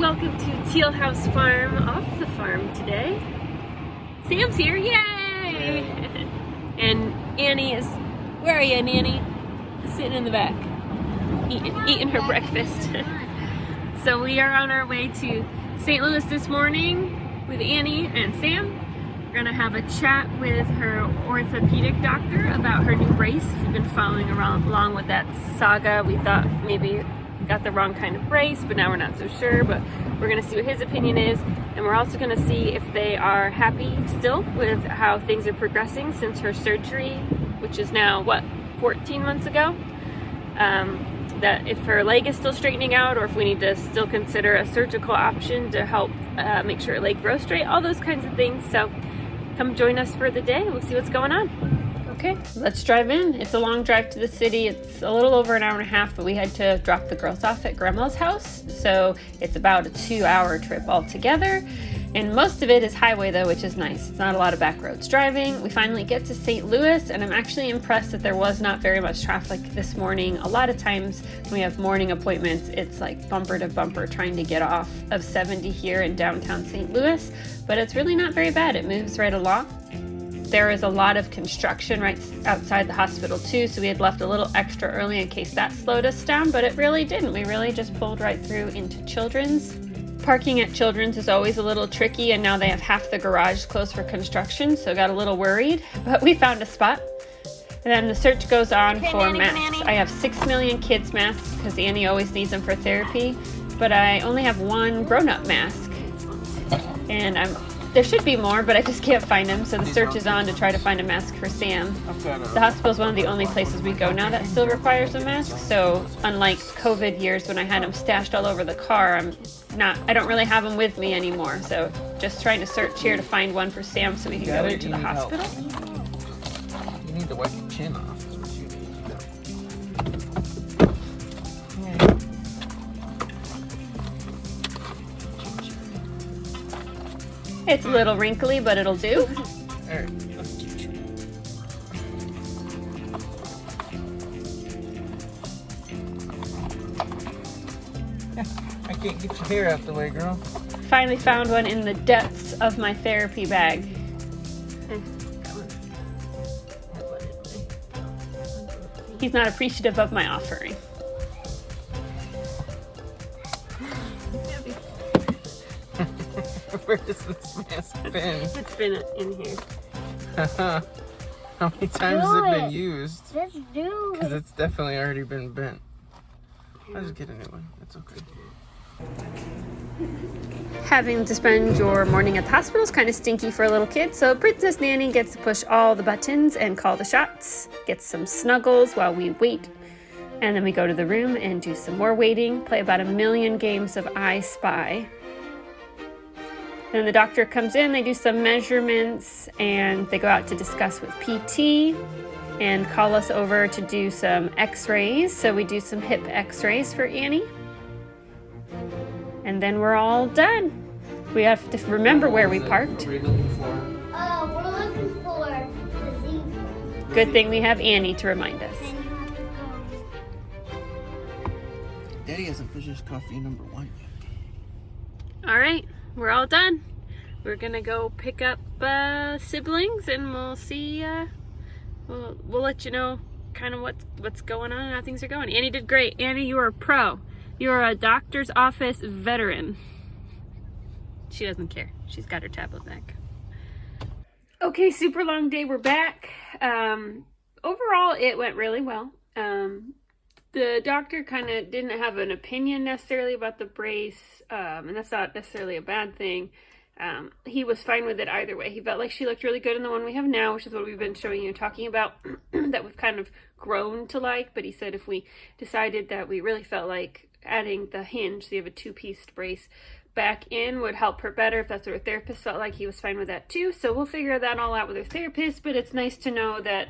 welcome to Teal House Farm, off the farm today. Sam's here, yay! And Annie is, where are you, Annie? Sitting in the back, eating her breakfast. So we are on our way to St. Louis this morning with Annie and Sam. We're gonna have a chat with her orthopedic doctor about her new brace. If you've been following along with that saga, we thought maybe got the wrong kind of brace, but now we're not so sure. But we're gonna see what his opinion is, and we're also gonna see if they are happy still with how things are progressing since her surgery, which is now what, 14 months ago. That if her leg is still straightening out, or if we need to still consider a surgical option to help make sure her leg grows straight, all those kinds of things. So come join us for the day. We'll see what's going on. Okay, let's drive in. It's a long drive to the city. It's a little over an hour and a half, but we had to drop the girls off at Grandma's house. So it's about a 2-hour trip altogether. And most of it is highway though, which is nice. It's not a lot of back roads driving. We finally get to St. Louis, and I'm actually impressed that there was not very much traffic this morning. A lot of times when we have morning appointments, it's like bumper to bumper trying to get off of 70 here in downtown St. Louis, but it's really not very bad. It moves right along. There is a lot of construction right outside the hospital too, so we had left a little extra early in case that slowed us down, but it really didn't. We really just pulled right through into Children's. Parking at Children's is always a little tricky, and now they have half the garage closed for construction, so got a little worried, but we found a spot. And then the search goes on for masks. I have 6 million kids masks because Annie always needs them for therapy, but I only have one grown-up mask, and there should be more, but I just can't find them, so the search is on to try to find a mask for Sam. The hospital is one of the only places we go now that still requires a mask, so unlike COVID years when I had them stashed all over the car, I don't really have them with me anymore, so just trying to search here to find one for Sam so we can go into the hospital. You need to wipe your chin off. It's a little wrinkly, but it'll do. Alright. I can't get your hair out the way, girl. Finally found one in the depths of my therapy bag. He's not appreciative of my offering. Where has this mask been? It's been in here. How many times has it been used? Let's do it. Because it's definitely already been bent. I'll just get a new one. That's okay. Having to spend your morning at the hospital is kind of stinky for a little kid, so Princess Nanny gets to push all the buttons and call the shots, get some snuggles while we wait, and then we go to the room and do some more waiting, play about 1 million games of I Spy. Then the doctor comes in, they do some measurements, and they go out to discuss with PT and call us over to do some x-rays. So we do some hip x-rays for Annie. And then we're all done. We have to remember where we parked. What are you looking for? We're looking for the zebra. Good thing we have Annie to remind us. Daddy hasn't finished coffee number 1 yet. All right, we're all done. We're gonna go pick up siblings, and we'll see. We'll let you know kind of what's going on and how things are going. Annie did great. Annie, you are a pro. You're a doctor's office veteran. She doesn't care. She's got her tablet back. Okay, super long day. We're back. Overall, it went really well. The doctor kind of didn't have an opinion necessarily about the brace, and that's not necessarily a bad thing. He was fine with it either way. He felt like she looked really good in the one we have now, which is what we've been showing you and talking about, that we've kind of grown to like. But he said if we decided that we really felt like adding the hinge, so you have a 2-piece brace, back in would help her better, if that's what her therapist felt like, he was fine with that too. So we'll figure that all out with her therapist, but it's nice to know that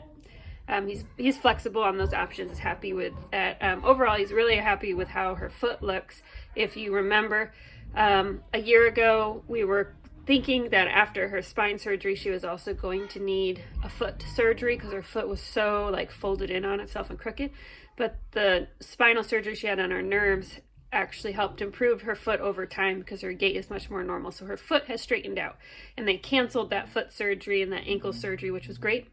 he's flexible on those options, is happy with that. Overall, he's really happy with how her foot looks. If you remember, a year ago, we were thinking that after her spine surgery, she was also going to need a foot surgery because her foot was so like folded in on itself and crooked. But the spinal surgery she had on her nerves actually helped improve her foot over time because her gait is much more normal. So her foot has straightened out, and they canceled that foot surgery and that ankle surgery, which was great.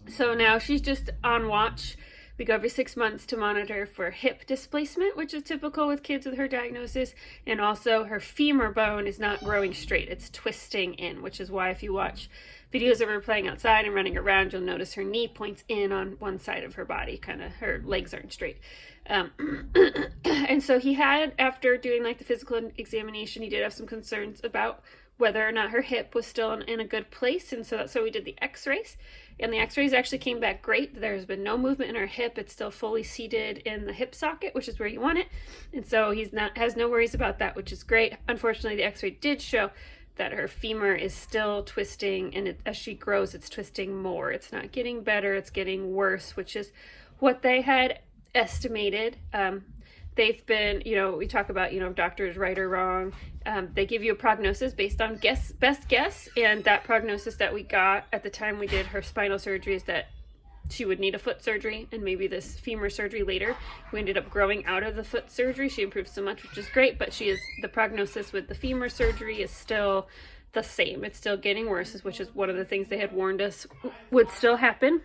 So now she's just on watch. We go every 6 months to monitor for hip displacement, which is typical with kids with her diagnosis. And also her femur bone is not growing straight. It's twisting in, which is why if you watch videos of her playing outside and running around, you'll notice her knee points in on one side of her body, kind of her legs aren't straight. And so he had, after doing like the physical examination, he did have some concerns about whether or not her hip was still in a good place. And so that's why we did the x-rays. And the x-rays actually came back great. There's been no movement in her hip. It's still fully seated in the hip socket, which is where you want it. And so has no worries about that, which is great. Unfortunately, the x-ray did show that her femur is still twisting, and as she grows, it's twisting more. It's not getting better, it's getting worse, which is what they had estimated. They've been, we talk about, if doctors right or wrong. They give you a prognosis based on best guess, and that prognosis that we got at the time we did her spinal surgery is that she would need a foot surgery and maybe this femur surgery later. We ended up growing out of the foot surgery. She improved so much, which is great, but the prognosis with the femur surgery is still the same. It's still getting worse, which is one of the things they had warned us would still happen.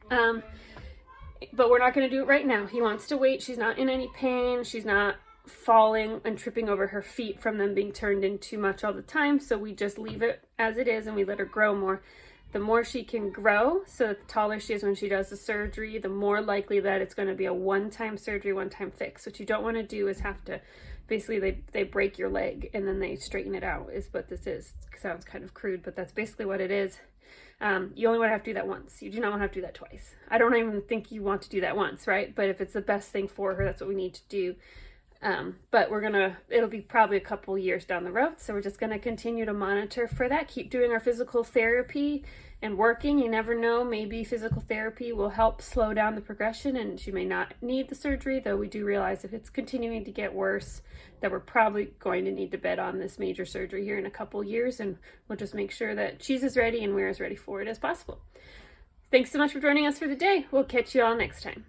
But we're not going to do it right now. He wants to wait. She's not in any pain. She's not falling and tripping over her feet from them being turned in too much all the time. So we just leave it as it is and we let her grow more. The more she can grow, so the taller she is when she does the surgery, the more likely that it's going to be a one-time surgery, one-time fix. What you don't want to do is have to, basically they break your leg and then they straighten it out, is what this is. It sounds kind of crude, but that's basically what it is. You only want to have to do that once. You do not want to have to do that twice. I don't even think you want to do that once, right? But if it's the best thing for her, that's what we need to do. But it'll be probably a couple years down the road. So we're just going to continue to monitor for that. Keep doing our physical therapy and working. You never know, maybe physical therapy will help slow down the progression and she may not need the surgery, though we do realize if it's continuing to get worse, that we're probably going to need to bet on this major surgery here in a couple years, and we'll just make sure that she's as ready and we're as ready for it as possible. Thanks so much for joining us for the day. We'll catch you all next time.